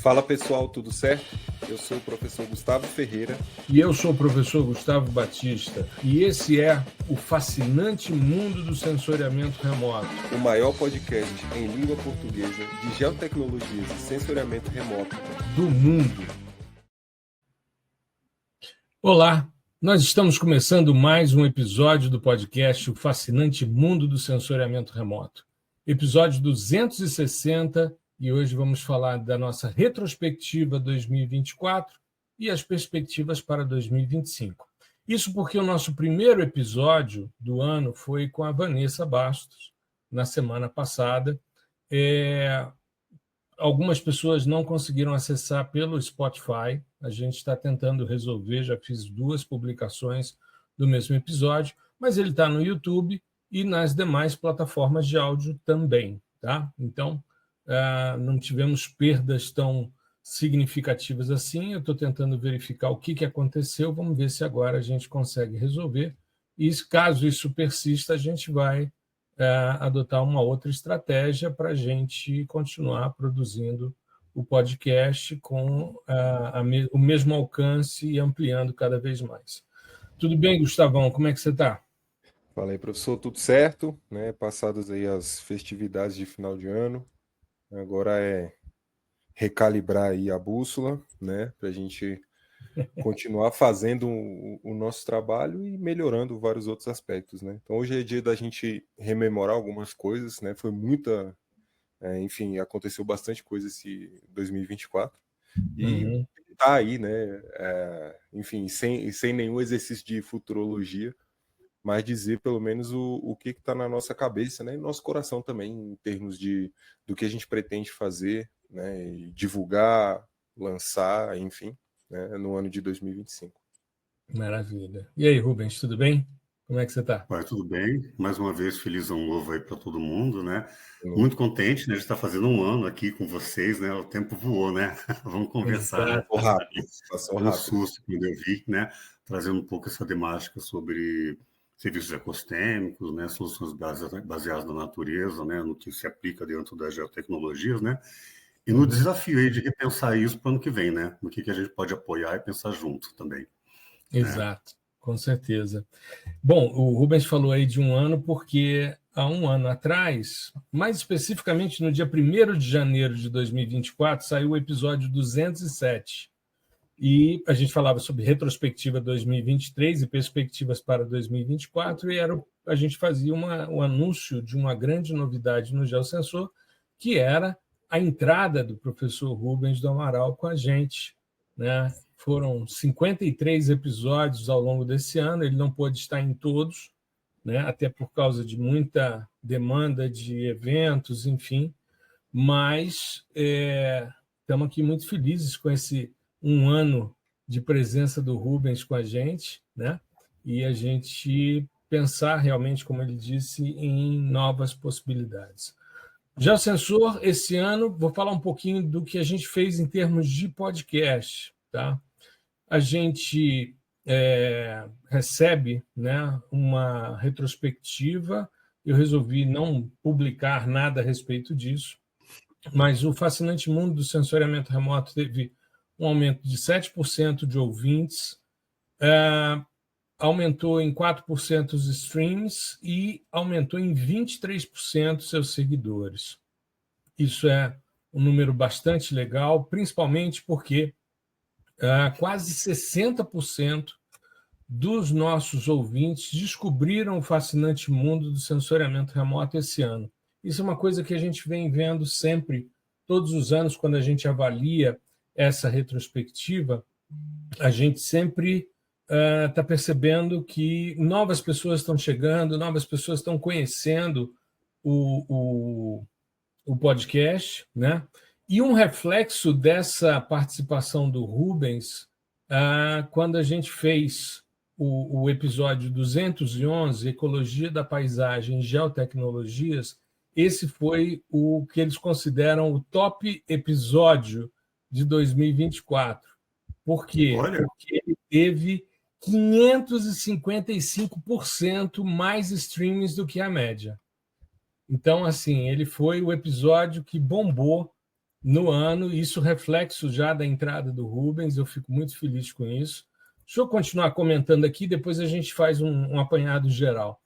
Fala pessoal, tudo certo? Eu sou o professor Gustavo Ferreira. E eu sou o professor Gustavo Batista. E esse é o fascinante mundo do sensoriamento remoto. O maior podcast em língua portuguesa de geotecnologias e sensoriamento remoto do mundo. Olá, nós estamos começando mais um episódio do podcast O Fascinante Mundo do Sensoriamento Remoto. Episódio 260, e hoje vamos falar da nossa retrospectiva 2024 e as perspectivas para 2025. Isso porque o nosso primeiro episódio do ano foi com a Vanessa Bastos, na semana passada. Algumas pessoas não conseguiram acessar pelo Spotify. A gente está tentando resolver, já fiz 2 publicações do mesmo episódio, mas ele está no YouTube e nas demais plataformas de áudio também. Tá? Então, não tivemos perdas tão significativas assim. Eu estou tentando verificar o que aconteceu. Vamos ver se agora a gente consegue resolver. E caso isso persista, a gente vai adotar uma outra estratégia para a gente continuar produzindo o podcast com o mesmo alcance e ampliando cada vez mais. Tudo bem, Gustavão? Como é que você está? Fala aí, professor, tudo certo? Né? Passadas aí as festividades de final de ano, agora é recalibrar aí a bússola, né? Para a gente continuar fazendo o nosso trabalho e melhorando vários outros aspectos, né? Então hoje é dia da gente rememorar algumas coisas, né? Foi muita, enfim, aconteceu bastante coisa esse 2024 e tá aí, né? Enfim, sem nenhum exercício de futurologia, mas dizer pelo menos o que está na nossa cabeça, né? E no nosso coração também, em termos do que a gente pretende fazer, né? E divulgar, lançar, enfim, né? No ano de 2025. Maravilha. E aí, Rubens, tudo bem? Como é que você está? Vai, tudo bem? Mais uma vez, feliz ano novo aí para todo mundo, né? Muito contente, né, de estar fazendo um ano aqui com vocês, né? O tempo voou, né? Vamos conversar, né? Passou rápido, passou Foi um rápido. susto quando eu vi, né? Trazendo um pouco essa temática sobre serviços ecosistêmicos, né? Soluções baseadas na natureza, né? No que se aplica dentro das geotecnologias, né? E no desafio aí de repensar isso para o ano que vem, né? No que a gente pode apoiar e pensar junto também. Exato, com certeza. Bom, o Rubens falou aí de um ano porque há um ano atrás, mais especificamente no dia 1º de janeiro de 2024, saiu o episódio 207. E a gente falava sobre retrospectiva 2023 e perspectivas para 2024, e a gente fazia o anúncio de uma grande novidade no Geosensor, que era a entrada do professor Rubens do Amaral com a gente, né? Foram 53 episódios ao longo desse ano, ele não pôde estar em todos, né? Até por causa de muita demanda de eventos, enfim, mas estamos aqui muito felizes com esse um ano de presença do Rubens com a gente, né? E a gente pensar realmente, como ele disse, em novas possibilidades. Geosensor, esse ano, vou falar um pouquinho do que a gente fez em termos de podcast, tá? A gente recebe, né, uma retrospectiva. Eu resolvi não publicar nada a respeito disso, mas o fascinante mundo do sensoriamento remoto teve um aumento de 7% de ouvintes, aumentou em 4% os streams e aumentou em 23% seus seguidores. Isso é um número bastante legal, principalmente porque quase 60% dos nossos ouvintes descobriram o fascinante mundo do sensoriamento remoto esse ano. Isso é uma coisa que a gente vem vendo sempre, todos os anos, quando a gente avalia essa retrospectiva, a gente sempre está percebendo que novas pessoas estão chegando, novas pessoas estão conhecendo o podcast, né? E um reflexo dessa participação do Rubens, quando a gente fez o episódio 211, Ecologia da Paisagem e Geotecnologias, esse foi o que eles consideram o top episódio de 2024. Por quê? Olha. Porque ele teve 555% mais streamings do que a média. Então, assim, ele foi o episódio que bombou no ano, isso reflexo já da entrada do Rubens, eu fico muito feliz com isso. Deixa eu continuar comentando aqui, depois a gente faz um apanhado geral.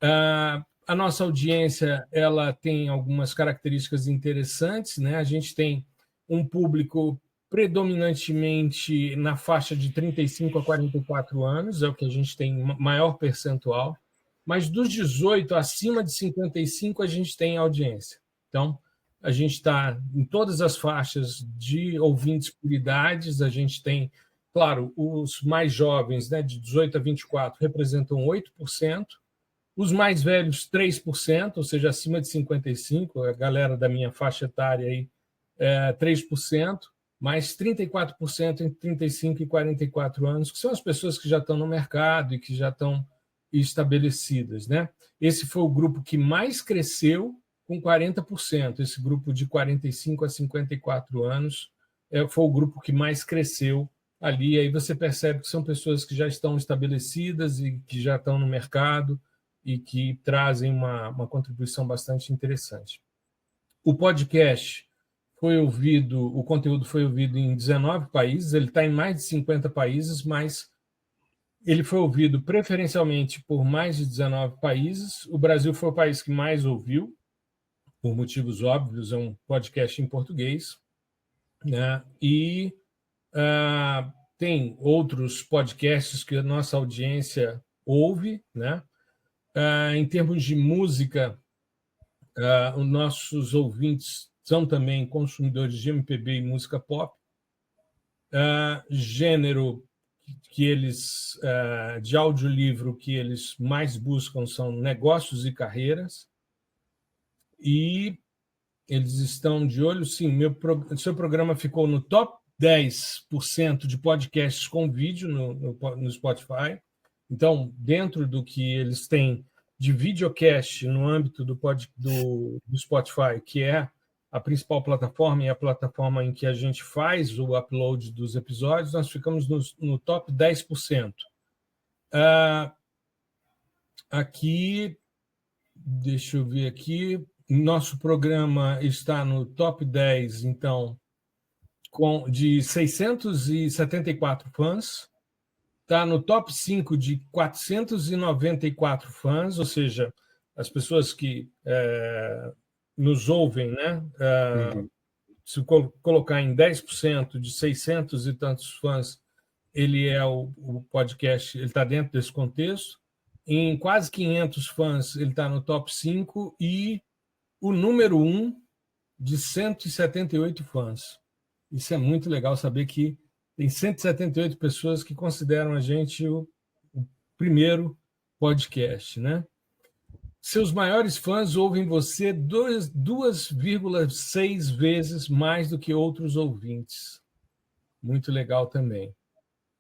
A nossa audiência ela tem algumas características interessantes, né? A gente tem um público predominantemente na faixa de 35 a 44 anos, é o que a gente tem maior percentual, mas dos 18 acima de 55 a gente tem audiência. Então, a gente está em todas as faixas de ouvintes por idades, a gente tem, claro, os mais jovens, né, de 18 a 24, representam 8%, os mais velhos, 3%, ou seja, acima de 55, a galera da minha faixa etária aí, 3%, mais 34% entre 35 e 44 anos, que são as pessoas que já estão no mercado e que já estão estabelecidas, né? Esse foi o grupo que mais cresceu, com 40%. Esse grupo de 45 a 54 anos foi o grupo que mais cresceu ali. Aí você percebe que são pessoas que já estão estabelecidas e que já estão no mercado e que trazem uma contribuição bastante interessante. O podcast foi ouvido, o conteúdo foi ouvido em 19 países, ele está em mais de 50 países, mas ele foi ouvido preferencialmente por mais de 19 países. O Brasil foi o país que mais ouviu, por motivos óbvios, é um podcast em português, né? E tem outros podcasts que a nossa audiência ouve, né? Em termos de música, os nossos ouvintes são também consumidores de MPB e música pop. Gênero que eles, de audiolivro que eles mais buscam são negócios e carreiras. E eles estão de olho, sim, seu programa ficou no top 10% de podcasts com vídeo no Spotify. Então, dentro do que eles têm de videocast no âmbito do Spotify, que é a principal plataforma e a plataforma em que a gente faz o upload dos episódios, nós ficamos no top 10%. Aqui, deixa eu ver aqui, nosso programa está no top 10, então, de 674 fãs, está no top 5 de 494 fãs, ou seja, as pessoas que nos ouvem, né? Se colocar em 10% de 600 e tantos fãs, ele é o podcast, ele está dentro desse contexto. Em quase 500 fãs, ele está no top 5 e o número 1 de 178 fãs. Isso é muito legal saber que tem 178 pessoas que consideram a gente o primeiro podcast, né? Seus maiores fãs ouvem você 2,6 vezes mais do que outros ouvintes. Muito legal também.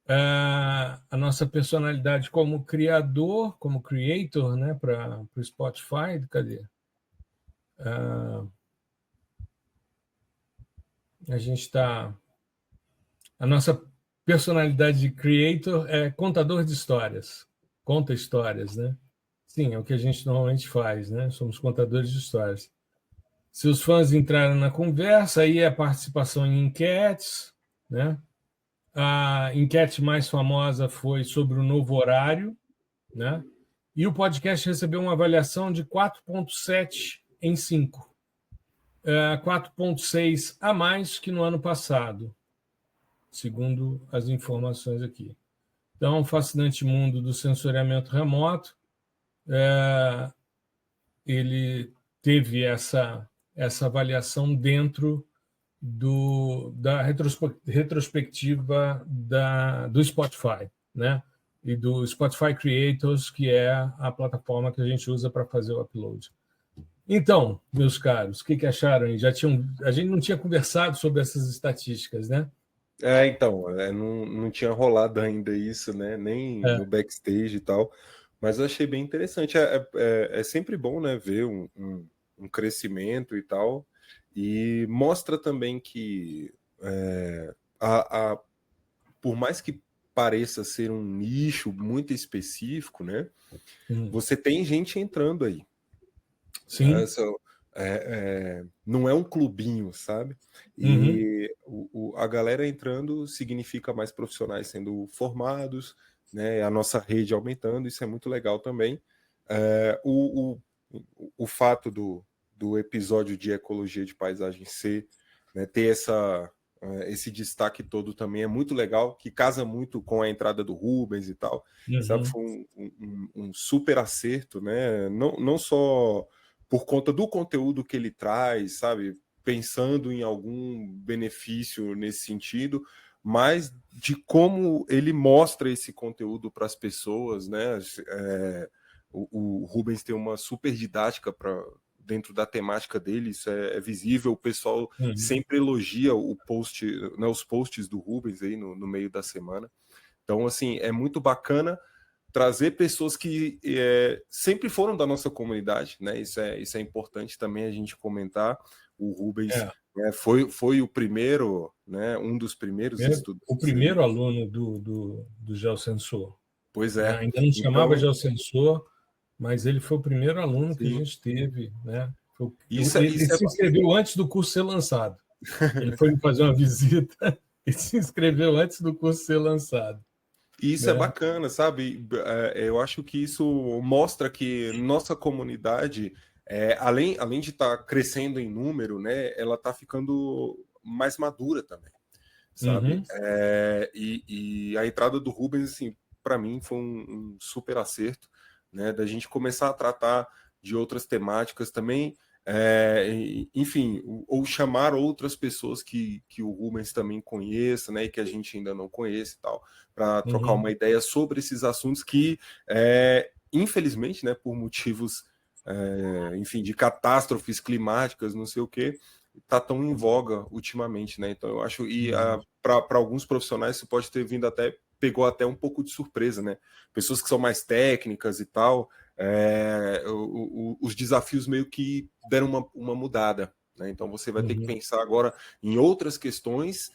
A nossa personalidade como criador, como creator, né, para o Spotify, cadê? A gente está... A nossa personalidade de creator é contador de histórias. Conta histórias, né? Sim, é o que a gente normalmente faz, né? Somos contadores de histórias. Seus fãs entraram na conversa, aí a participação em enquetes, né? A enquete mais famosa foi sobre o novo horário, né? E o podcast recebeu uma avaliação de 4,7 em 5. 4,6 a mais que no ano passado, segundo as informações aqui. Então, o fascinante mundo do sensoriamento remoto, ele teve essa avaliação dentro da retrospectiva do Spotify, né? E do Spotify Creators, que é a plataforma que a gente usa para fazer o upload. Então, meus caros, o que acharam aí? A gente não tinha conversado sobre essas estatísticas, né? Então, não tinha rolado ainda isso, né? Nem no backstage e tal, mas eu achei bem interessante. É sempre bom, né, ver um crescimento e tal, e mostra também que por mais que pareça ser um nicho muito específico, né? Você tem gente entrando aí. Sim. não é um clubinho, sabe? E a galera entrando significa mais profissionais sendo formados, né? A nossa rede aumentando, isso é muito legal também. O fato do episódio de ecologia de paisagem ser, né, ter esse destaque todo também é muito legal, que casa muito com a entrada do Rubens e tal, sabe? Foi um super acerto, né? Não só por conta do conteúdo que ele traz, sabe? Pensando em algum benefício nesse sentido, mas de como ele mostra esse conteúdo para as pessoas, né? O Rubens tem uma super didática dentro da temática dele, isso é visível, o pessoal sempre elogia o post, né, os posts do Rubens aí no meio da semana. Então, assim, é muito bacana trazer pessoas que sempre foram da nossa comunidade, né? Isso é importante também a gente comentar. O Rubens foi o primeiro, né? Um dos primeiros estudantes. O primeiro aluno do Geosensor. Pois é. Ainda não chamava Geosensor, mas ele foi o primeiro aluno que a gente teve, né? Ele se inscreveu antes do curso ser lançado. Ele foi fazer uma visita e se inscreveu antes do curso ser lançado. E isso é bacana, sabe? Eu acho que isso mostra que nossa comunidade, além de estar crescendo em número, né, ela está ficando mais madura também, sabe? E a entrada do Rubens, assim, para mim foi um super acerto, né, da gente começar a tratar de outras temáticas também, enfim, ou chamar outras pessoas que o Rubens também conheça, né, e que a gente ainda não conhece e tal, para trocar uma ideia sobre esses assuntos que, infelizmente, né, por motivos, enfim, de catástrofes climáticas, não sei o quê, está tão em voga ultimamente, né? Então eu acho, e para alguns profissionais isso pode ter vindo pegou até um pouco de surpresa, né? Pessoas que são mais técnicas e tal, os desafios meio que deram uma mudada, né? Então você vai ter que pensar agora em outras questões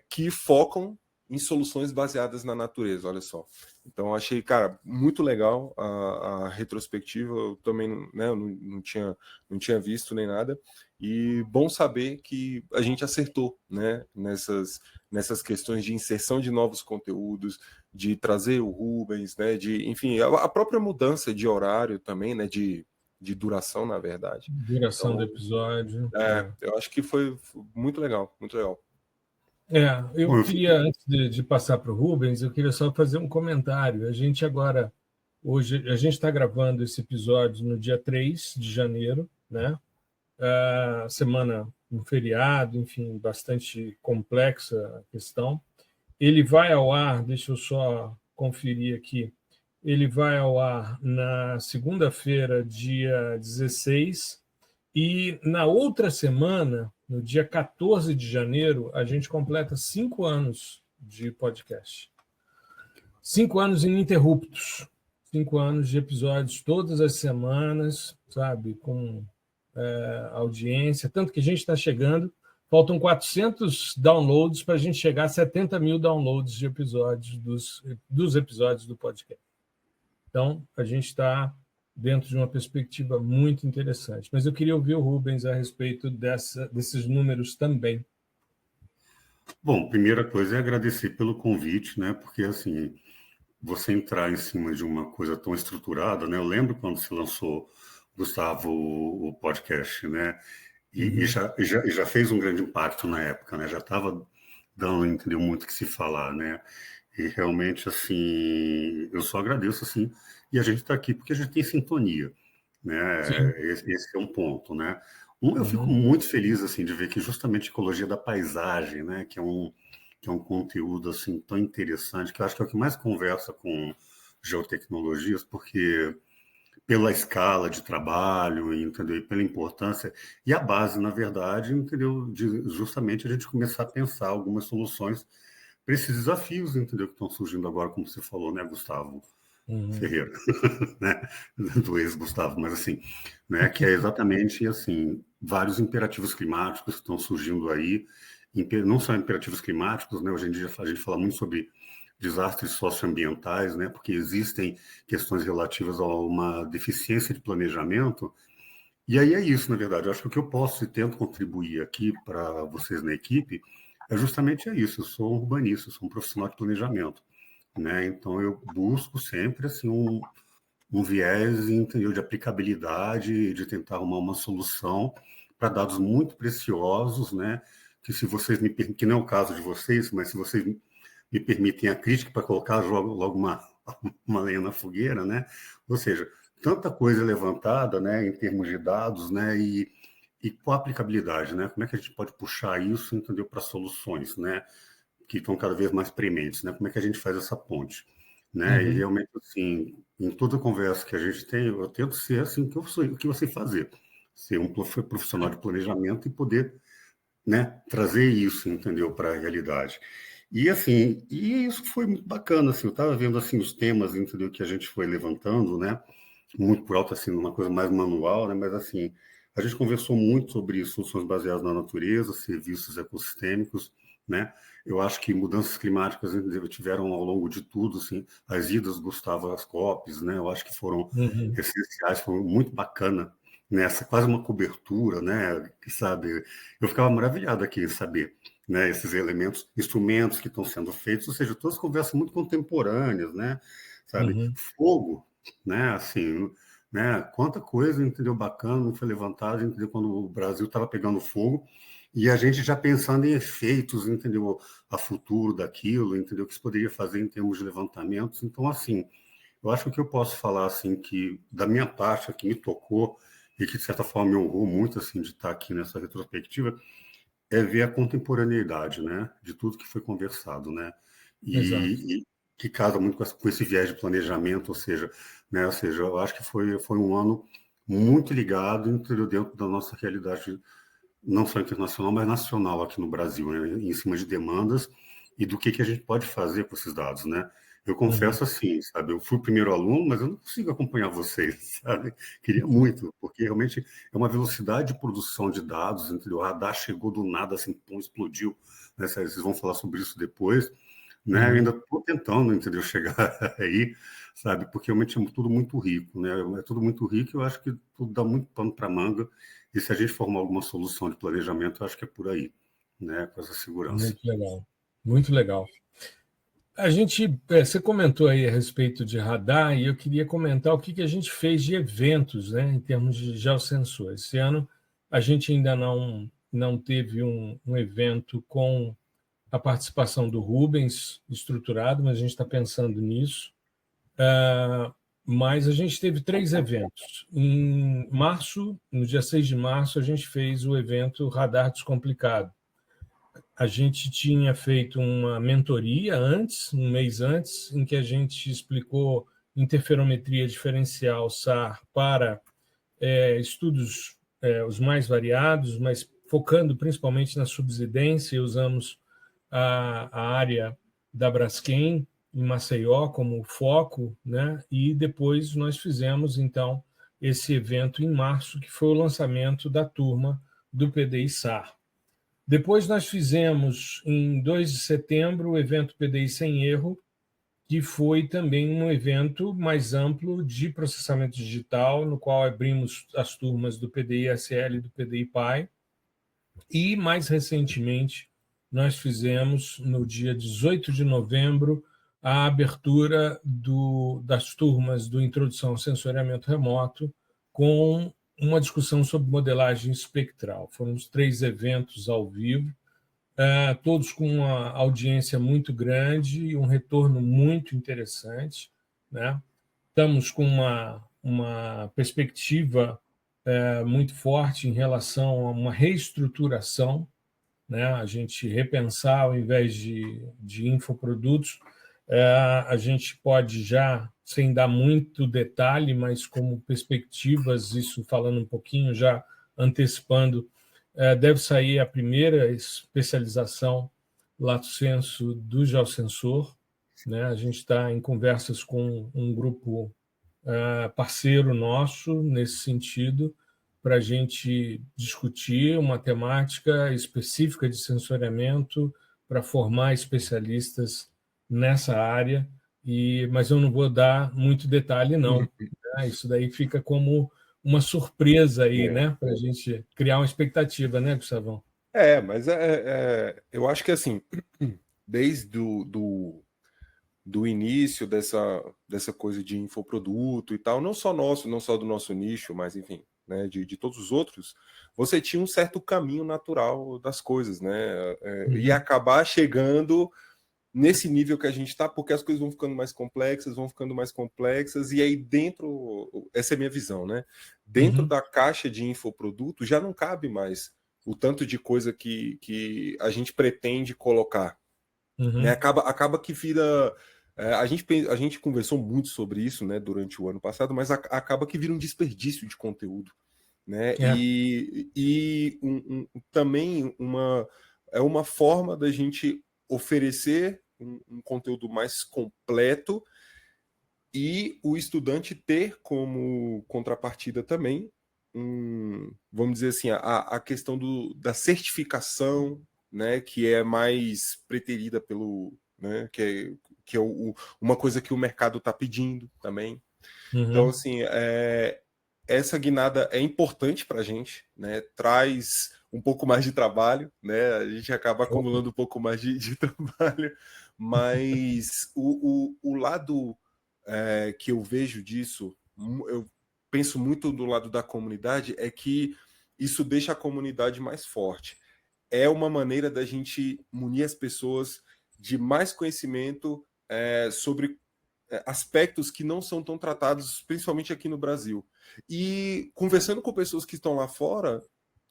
que focam em soluções baseadas na natureza, olha só. Então eu achei, cara, muito legal a retrospectiva, eu também, né, eu não tinha visto nem nada, e bom saber que a gente acertou, né, nessas questões de inserção de novos conteúdos, de trazer o Rubens, né, enfim, a própria mudança de horário também, né, de duração, na verdade. Duração do episódio. Eu acho que foi muito legal, muito legal. Eu queria, antes de passar para o Rubens, eu queria só fazer um comentário. A gente agora, hoje, a gente está gravando esse episódio no dia 3 de janeiro, né? Semana, um feriado, enfim, bastante complexa a questão. Ele vai ao ar, deixa eu só conferir aqui, ele vai ao ar na segunda-feira, dia 16, e na outra semana, no dia 14 de janeiro, a gente completa 5 anos de podcast. 5 anos ininterruptos. 5 anos de episódios todas as semanas, sabe? Com audiência. Tanto que a gente está chegando, faltam 400 downloads para a gente chegar a 70 mil downloads de episódios dos episódios do podcast. Então, a gente está dentro de uma perspectiva muito interessante. Mas eu queria ouvir o Rubens a respeito desses números também. Bom, primeira coisa é agradecer pelo convite, né? Porque, assim, você entrar em cima de uma coisa tão estruturada, né? Eu lembro quando se lançou, Gustavo, o podcast, né? E já fez um grande impacto na época, né? Já estava dando, entendeu, muito o que se falar, né? E realmente, assim, eu só agradeço, assim, e a gente está aqui porque a gente tem sintonia, né? Esse é um ponto, né? Eu fico muito feliz, assim, de ver que justamente a ecologia da paisagem, né? Que é um conteúdo, assim, tão interessante, que eu acho que é o que mais conversa com geotecnologias, porque pela escala de trabalho, entendeu? E pela importância, e a base, na verdade, entendeu? De justamente a gente começar a pensar algumas soluções para esses desafios, entendeu? Que estão surgindo agora, como você falou, né, Gustavo Ferreira, né? Do ex-Gustavo, mas assim, né? Que é exatamente, assim, vários imperativos climáticos que estão surgindo aí, não só imperativos climáticos, né? Hoje em dia a gente fala muito sobre desastres socioambientais, né? Porque existem questões relativas a uma deficiência de planejamento E aí é isso, na verdade. Eu acho que o que eu posso e tento contribuir aqui para vocês na equipe é justamente isso. Eu sou um urbanista, eu sou um profissional de planejamento, né? Então eu busco sempre assim um viés, entendeu, de aplicabilidade, de tentar arrumar uma solução para dados muito preciosos, né? Que se vocês me que não é o caso de vocês, mas se vocês me permitem a crítica para colocar logo uma lenha na fogueira, né? Ou seja, tanta coisa levantada, né, em termos de dados, né, e com a aplicabilidade, né? Como é que a gente pode puxar isso, entendeu, para soluções, né, que estão cada vez mais prementes, né? Como é que a gente faz essa ponte, né? E realmente assim, em toda conversa que a gente tem, eu tento ser assim o que eu sei fazer, ser um profissional de planejamento e poder, né, trazer isso, entendeu, para a realidade. E assim, e isso foi muito bacana, assim, eu estava vendo assim os temas, entendeu, que a gente foi levantando, né, muito por alto, assim, uma coisa mais manual, né, mas assim, a gente conversou muito sobre soluções baseadas na natureza, serviços ecossistêmicos, né, eu acho que mudanças climáticas, entendeu, tiveram ao longo de tudo, assim, as idas do Gustavo às COPs, né, eu acho que foram essenciais, foram muito bacana, nessa quase uma cobertura, né, que sabe, eu ficava maravilhado aqui em saber, né, esses elementos, instrumentos que estão sendo feitos, ou seja, todas conversas muito contemporâneas, né, sabe, fogo, né, assim, né, quanta coisa, entendeu, bacana não foi levantada, entendeu, quando o Brasil estava pegando fogo, e a gente já pensando em efeitos, entendeu, a futuro daquilo, entendeu, o que se poderia fazer em termos de levantamentos, então, assim, eu acho que o que eu posso falar, assim, que da minha parte, que me tocou, e que de certa forma me honrou muito, assim, de estar aqui nessa retrospectiva, é ver a contemporaneidade, né, de tudo que foi conversado, né, Exato. e que casa muito com esse viés de planejamento, ou seja, né, ou seja, eu acho que foi um ano muito ligado, entendeu, dentro da nossa realidade, não só internacional, mas nacional aqui no Brasil, né, em cima de demandas e do que a gente pode fazer com esses dados, né. Eu confesso assim, sabe, eu fui o primeiro aluno, mas eu não consigo acompanhar vocês, sabe? Queria muito, porque realmente é uma velocidade de produção de dados, entendeu? O radar chegou do nada, assim, pum, explodiu, né? Vocês vão falar sobre isso depois, né? Eu ainda estou tentando, entendeu? Chegar aí, sabe? Porque realmente é tudo muito rico, né? É tudo muito rico e eu acho que tudo dá muito pano para manga. E se a gente formar alguma solução de planejamento, eu acho que é por aí, né? Com essa segurança. Muito legal. Muito legal. A gente, você comentou aí a respeito de radar e eu queria comentar o que a gente fez de eventos, né, em termos de geosensor. Esse ano a gente ainda não teve um evento com a participação do Rubens estruturado, mas a gente está pensando nisso. Mas a gente teve 3 eventos. Em março, no dia 6 de março, a gente fez o evento Radar Descomplicado. A gente tinha feito uma mentoria antes, um mês antes, em que a gente explicou interferometria diferencial SAR para estudos os mais variados, mas focando principalmente na subsidência, usamos a área da Braskem em Maceió como foco, né? E depois nós fizemos, então, esse evento em março, que foi o lançamento da turma do PDI-SAR. Depois nós fizemos, em 2 de setembro, o evento PDI Sem Erro, que foi também um evento mais amplo de processamento digital, no qual abrimos as turmas do PDI-SL e do PDI-PAI. E, mais recentemente, nós fizemos, no dia 18 de novembro, a abertura das turmas do Introdução ao Sensoriamento Remoto, com uma discussão sobre modelagem espectral. Foram os 3 eventos ao vivo, todos com uma audiência muito grande e um retorno muito interessante, né? Estamos com uma perspectiva muito forte em relação a uma reestruturação, né? A gente repensar, ao invés de infoprodutos, a gente pode já, sem dar muito detalhe, mas como perspectivas, isso falando um pouquinho, já antecipando, deve sair a primeira especialização lato sensu do geosensor, né? A gente está em conversas com um grupo parceiro nosso nesse sentido, para a gente discutir uma temática específica de sensoriamento para formar especialistas nessa área, mas eu não vou dar muito detalhe, não. Né? Isso daí fica como uma surpresa aí, né? Para a gente criar uma expectativa, né, Gustavão? Mas eu acho que assim, desde do início dessa coisa de infoproduto e tal, não só nosso, não só do nosso nicho, mas enfim, né, de todos os outros, você tinha um certo caminho natural das coisas, né? E acabar chegando nesse nível que a gente está, porque as coisas vão ficando mais complexas, e aí dentro, essa é a minha visão, né? Dentro da caixa de infoproduto já não cabe mais o tanto de coisa que a gente pretende colocar. Né? Acaba que vira. A gente conversou muito sobre isso, né, durante o ano passado, mas acaba que vira um desperdício de conteúdo. Né? Também é uma forma da gente oferecer um conteúdo mais completo e o estudante ter como contrapartida também, vamos dizer assim, a questão da certificação, né, que é mais preterida pelo, né, que é uma coisa que o mercado está pedindo também. Então, assim, essa guinada é importante para a gente, né? Traz um pouco mais de trabalho, né? A gente acaba acumulando um pouco mais de trabalho, mas o lado que eu vejo disso, eu penso muito do lado da comunidade, é que isso deixa a comunidade mais forte. É uma maneira da gente munir as pessoas de mais conhecimento sobre aspectos que não são tão tratados, principalmente aqui no Brasil. E conversando com pessoas que estão lá fora,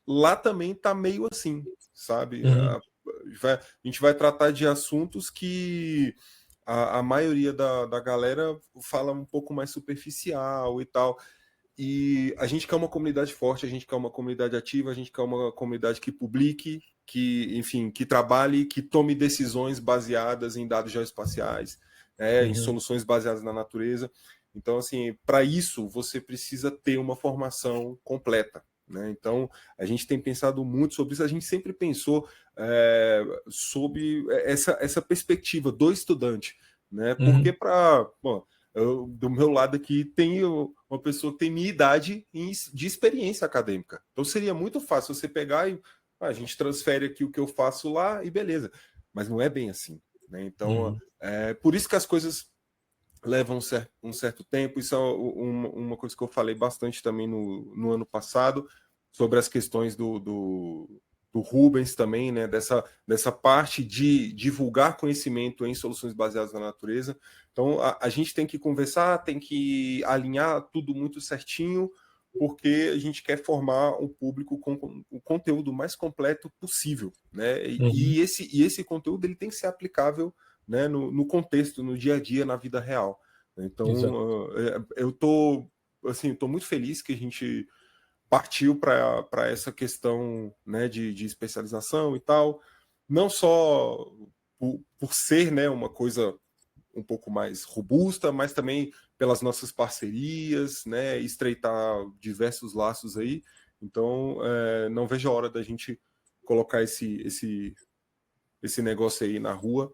lá também tá meio assim, sabe? A gente vai tratar de assuntos que a maioria da galera fala um pouco mais superficial e tal. E a gente quer uma comunidade forte, a gente quer uma comunidade ativa, a gente quer uma comunidade que publique, que, enfim, que trabalhe, que tome decisões baseadas em dados geoespaciais, em soluções baseadas na natureza. Então, assim, para isso você precisa ter uma formação completa. Né? Então, a gente tem pensado muito sobre isso, a gente sempre pensou sobre essa perspectiva do estudante. Né? Porque do meu lado aqui tem uma pessoa que tem minha idade de experiência acadêmica. Então seria muito fácil você pegar e a gente transfere aqui o que eu faço lá e beleza. Mas não é bem assim. Né? Então, por isso que as coisas levam um certo tempo. Isso é uma coisa que eu falei bastante também no ano passado, sobre as questões do Rubens também, né? Dessa parte de divulgar conhecimento em soluções baseadas na natureza. Então, a gente tem que conversar, tem que alinhar tudo muito certinho, porque a gente quer formar um público com o conteúdo mais completo possível. Né? E esse conteúdo ele tem que ser aplicável, né, no contexto, no dia a dia, na vida real. Então, eu tô muito feliz que a gente partiu para essa questão, né, de especialização e tal, não só por ser, né, uma coisa um pouco mais robusta, mas também pelas nossas parcerias, né, estreitar diversos laços aí. Então, não vejo a hora da gente colocar esse negócio aí na rua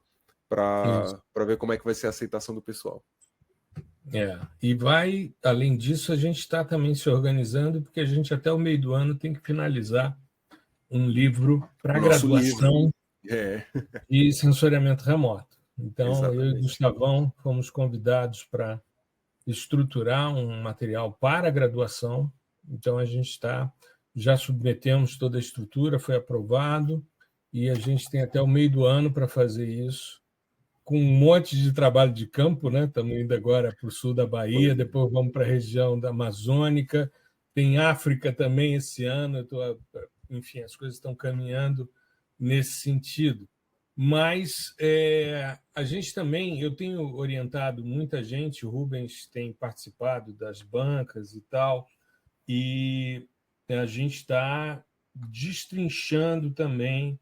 para ver como é que vai ser a aceitação do pessoal. E além disso, a gente está também se organizando, porque a gente até o meio do ano tem que finalizar um livro para graduação de sensoriamento remoto. Então, exatamente. Eu e o Gustavão fomos convidados para estruturar um material para a graduação. Então, a gente já submetemos toda a estrutura, foi aprovado, e a gente tem até o meio do ano para fazer isso, com um monte de trabalho de campo, né? Estamos indo agora para o sul da Bahia, depois vamos para a região da Amazônica, tem África também esse ano, enfim, as coisas estão caminhando nesse sentido. Mas a gente também, eu tenho orientado muita gente, o Rubens tem participado das bancas e tal, e a gente está destrinchando também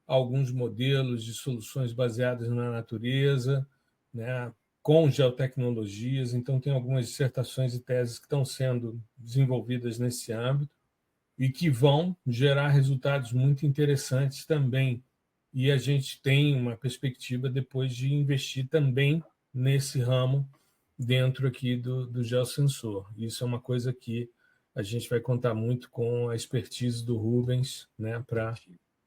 alguns modelos de soluções baseadas na natureza, né, com geotecnologias. Então, tem algumas dissertações e teses que estão sendo desenvolvidas nesse âmbito e que vão gerar resultados muito interessantes também. E a gente tem uma perspectiva depois de investir também nesse ramo dentro aqui do geosensor. Isso é uma coisa que a gente vai contar muito com a expertise do Rubens, né, para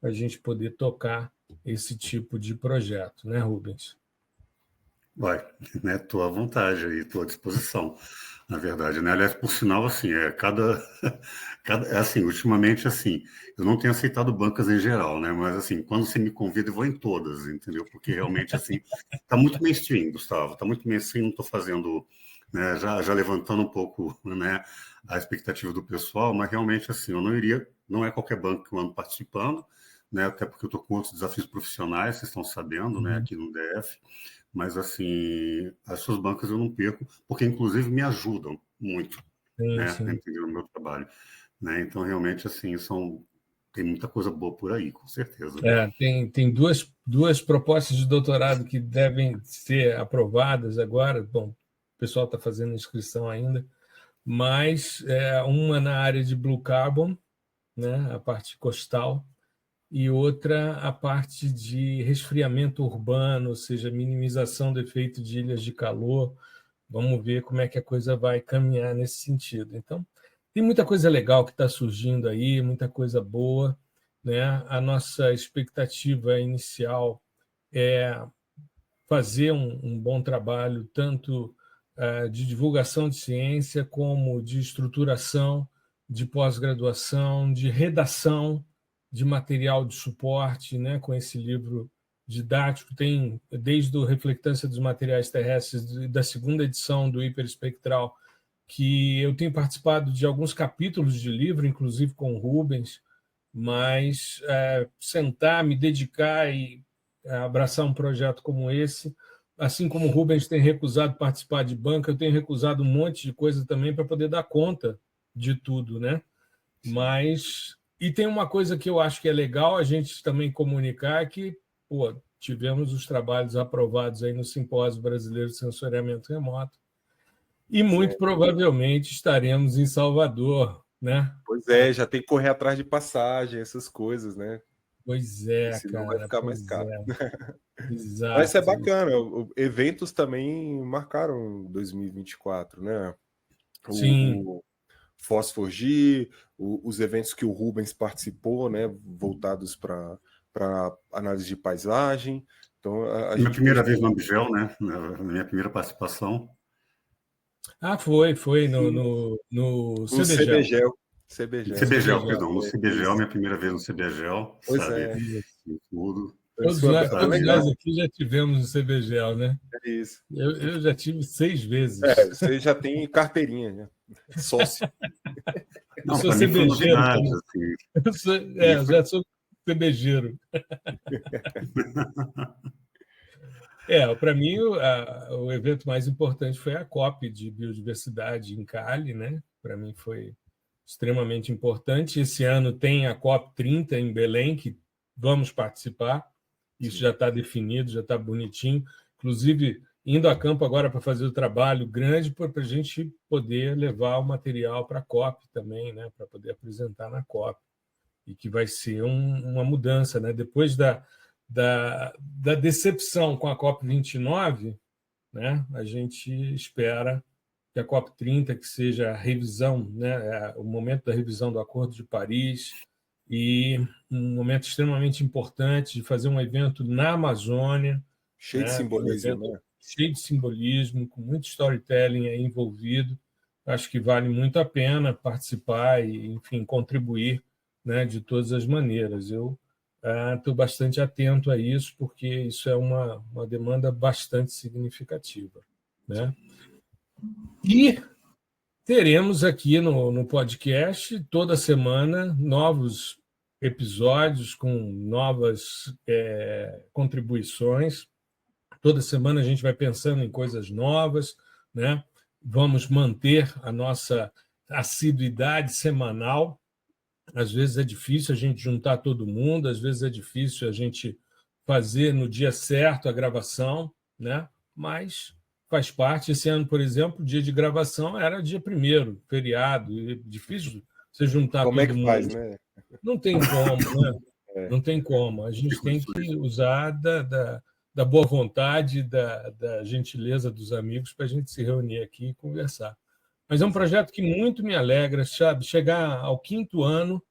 a gente poder tocar esse tipo de projeto, né, Rubens? Vai, né? Estou à vontade aí, estou à disposição, na verdade, né? Aliás, por sinal, assim, assim, ultimamente, assim, eu não tenho aceitado bancas em geral, né? Mas, assim, quando você me convida, eu vou em todas, entendeu? Porque realmente, assim, está muito mainstream, Gustavo, está muito mainstream, não estou fazendo, né? Já levantando um pouco, né? A expectativa do pessoal, mas realmente, assim, eu não iria, não é qualquer banco que eu ando participando, né? Até porque eu estou com outros desafios profissionais, vocês estão sabendo, né? Aqui no DF. Mas, assim, as suas bancas eu não perco, porque, inclusive, me ajudam muito, Sim, né, a sim. entender o meu trabalho. Né? Então, realmente, assim, tem muita coisa boa por aí, com certeza. Tem duas propostas de doutorado que devem ser aprovadas agora. Bom, o pessoal está fazendo inscrição ainda, mas uma na área de Blue Carbon, né, a parte costal, e outra a parte de resfriamento urbano, ou seja, minimização do efeito de ilhas de calor. Vamos ver como é que a coisa vai caminhar nesse sentido. Então, tem muita coisa legal que está surgindo aí, muita coisa boa, né? A nossa expectativa inicial é fazer um bom trabalho, tanto de divulgação de ciência, como de estruturação, de pós-graduação, de redação de material de suporte, né, com esse livro didático. Tem, desde o Reflectância dos Materiais Terrestres, da segunda edição do Hiperespectral, que eu tenho participado de alguns capítulos de livro, inclusive com o Rubens, mas sentar, me dedicar e abraçar um projeto como esse, assim como o Rubens tem recusado participar de banca, eu tenho recusado um monte de coisa também para poder dar conta de tudo, né? Mas e tem uma coisa que eu acho que é legal a gente também comunicar que, pô, tivemos os trabalhos aprovados aí no Simpósio Brasileiro de Sensoriamento Remoto e muito provavelmente estaremos em Salvador, né? Pois é, já tem que correr atrás de passagem, essas coisas, né? Pois é, Senão vai cara, ficar mais pois caro. é. Mas isso é Exato. bacana. Eventos também marcaram 2024, né? Sim. O Fósfor G, os eventos que o Rubens participou, né? Voltados para análise de paisagem. Então, a Minha gente primeira vez no Ambigel, né? Na minha primeira participação. Foi no no CBGEL. CBGEL, perdão, no CBGEL, Isso. minha primeira vez no CBGEL, Pois sabe? é. E tudo. Foi Todos legal. nós aqui já tivemos no CBGEL, né? É isso. Eu já tive 6 vezes. Você já tem carteirinha, né? Sócio. Eu Não, sou para mim foi CBGeiro novidade, também. assim. Eu já sou CBGeiro. Para mim, o evento mais importante foi a COP de Biodiversidade em Cali, né? Para mim foi extremamente importante. Esse ano tem a COP 30 em Belém, que vamos participar. Isso já está definido, já está bonitinho. Inclusive, indo a campo agora para fazer o trabalho grande para a gente poder levar o material para a COP também, né? Para poder apresentar na COP. E que vai ser uma mudança, né? Depois da decepção com a COP29, né? A gente espera que a COP30, que seja a revisão, né? O momento da revisão do Acordo de Paris, e um momento extremamente importante de fazer um evento na Amazônia, Cheio de simbolismo, né? Cheio de simbolismo, com muito storytelling aí envolvido. Acho que vale muito a pena participar e, enfim, contribuir, né, de todas as maneiras. Eu estou bastante atento a isso, porque isso é uma demanda bastante significativa, né? E teremos aqui no podcast, toda semana, novos episódios com novas contribuições. Toda semana a gente vai pensando em coisas novas, né? Vamos manter a nossa assiduidade semanal. Às vezes é difícil a gente juntar todo mundo, às vezes é difícil a gente fazer no dia certo a gravação, né? Mas faz parte. Esse ano, por exemplo, o dia de gravação era dia 1º, feriado, e difícil você juntar Como é todo que mundo. faz, né? Não tem como, né? Não tem como. A gente tem que usar da boa vontade, da gentileza dos amigos para a gente se reunir aqui e conversar. Mas é um projeto que muito me alegra, sabe? Chegar ao 5º ano,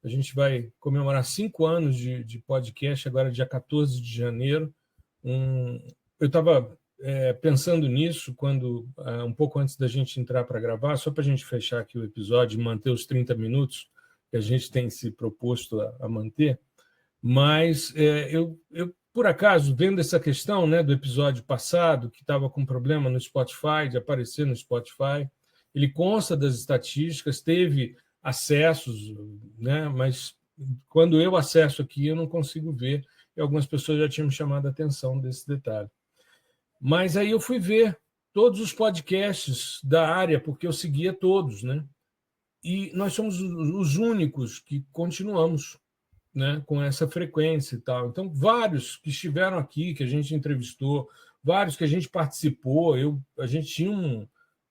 a gente vai comemorar 5 anos de podcast, agora dia 14 de janeiro. Eu estava pensando nisso quando um pouco antes da gente entrar para gravar, só para a gente fechar aqui o episódio e manter os 30 minutos que a gente tem se proposto a manter. Mas eu, por acaso, vendo essa questão, né, do episódio passado, que estava com problema no Spotify, de aparecer no Spotify, ele consta das estatísticas, teve acessos, né, mas quando eu acesso aqui, eu não consigo ver, e algumas pessoas já tinham me chamado a atenção desse detalhe. Mas aí eu fui ver todos os podcasts da área, porque eu seguia todos, né? E nós somos os únicos que continuamos, né, com essa frequência e tal. Então, vários que estiveram aqui, que a gente entrevistou, vários que a gente participou, a gente tinha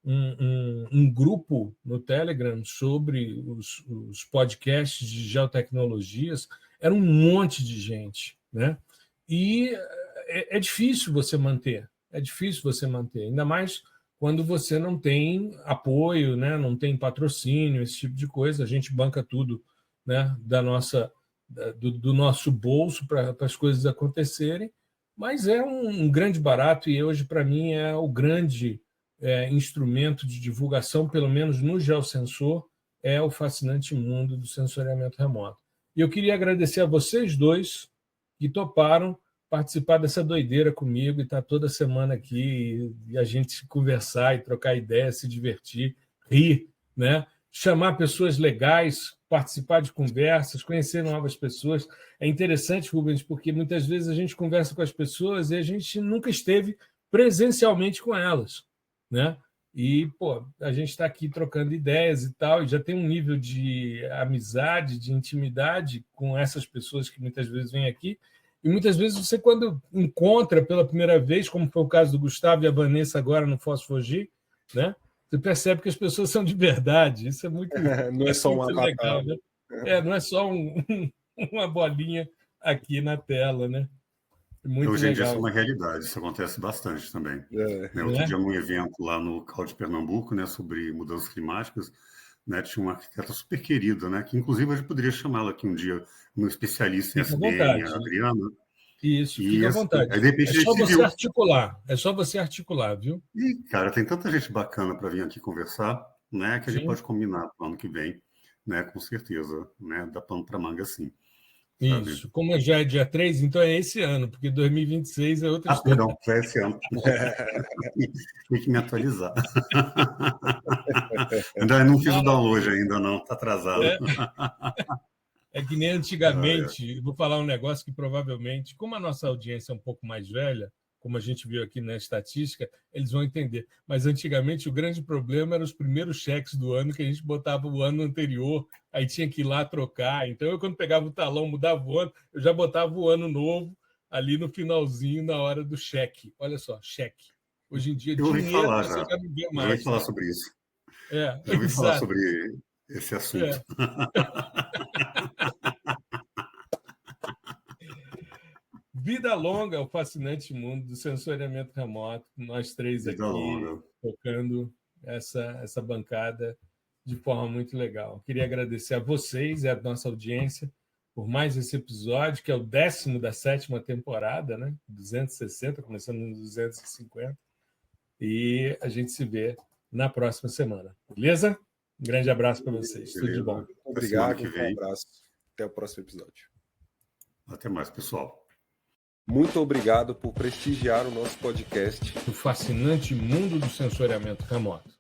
um grupo no Telegram sobre os podcasts de geotecnologias, era um monte de gente, né? E é difícil você manter, ainda mais quando você não tem apoio, né? Não tem patrocínio, esse tipo de coisa. A gente banca tudo, né? Do nosso bolso para as coisas acontecerem, mas é um grande barato e hoje, para mim, é o grande instrumento de divulgação, pelo menos no geosensor, é o fascinante mundo do sensoriamento remoto. E eu queria agradecer a vocês dois que toparam participar dessa doideira comigo e estar toda semana aqui e a gente conversar e trocar ideias, se divertir, rir, né? Chamar pessoas legais, participar de conversas, conhecer novas pessoas. É interessante, Rubens, porque muitas vezes a gente conversa com as pessoas e a gente nunca esteve presencialmente com elas, né? E, a gente está aqui trocando ideias e tal, e já tem um nível de amizade, de intimidade com essas pessoas que muitas vezes vêm aqui. E muitas vezes você, quando encontra pela primeira vez, como foi o caso do Gustavo e a Vanessa agora no Fosfogir, né? Você percebe que as pessoas são de verdade. Isso é muito, não é só uma legal, né? Não é só uma bolinha aqui na tela, né? Muito hoje em legal. dia isso é uma realidade, isso acontece bastante também. Outro dia, num evento lá no CAU de Pernambuco, né, sobre mudanças climáticas, né, tinha uma arquiteta super querida, né, que inclusive a gente poderia chamá-la aqui um dia, uma especialista em SDM, a Adriana. Isso, fica à vontade. Aí, de repente, é só você articular, viu? E, cara, tem tanta gente bacana para vir aqui conversar, né, que a gente pode combinar no ano que vem, né, com certeza, né, dá pano para manga, sim. Sabe? Isso, como já é dia 3, então é esse ano, porque 2026 é outra história. Perdão, já é esse ano. Tem que me atualizar. Ainda não fiz o download ainda, não, está atrasado. É que nem antigamente, vou falar um negócio que provavelmente, como a nossa audiência é um pouco mais velha, como a gente viu aqui na estatística, eles vão entender. Mas antigamente o grande problema eram os primeiros cheques do ano, que a gente botava o ano anterior, aí tinha que ir lá trocar. Então eu, quando pegava o talão, mudava o ano, eu já botava o ano novo ali no finalzinho, na hora do cheque. Olha só, cheque. Hoje em dia, dinheiro você já não vê mais. Já ouvi falar sobre isso. Já ouvi falar sobre esse assunto. Vida longa, o fascinante mundo do sensoriamento remoto. Nós três aqui tocando essa bancada de forma muito legal. Queria agradecer a vocês e a nossa audiência por mais esse episódio, que é o 10º da 7ª temporada, né? 260, começando no 250. E a gente se vê na próxima semana. Beleza? Um grande abraço para vocês. Tudo de bom. Obrigado, um abraço. Até o próximo episódio. Até mais, pessoal. Muito obrigado por prestigiar o nosso podcast. O fascinante mundo do sensoriamento remoto.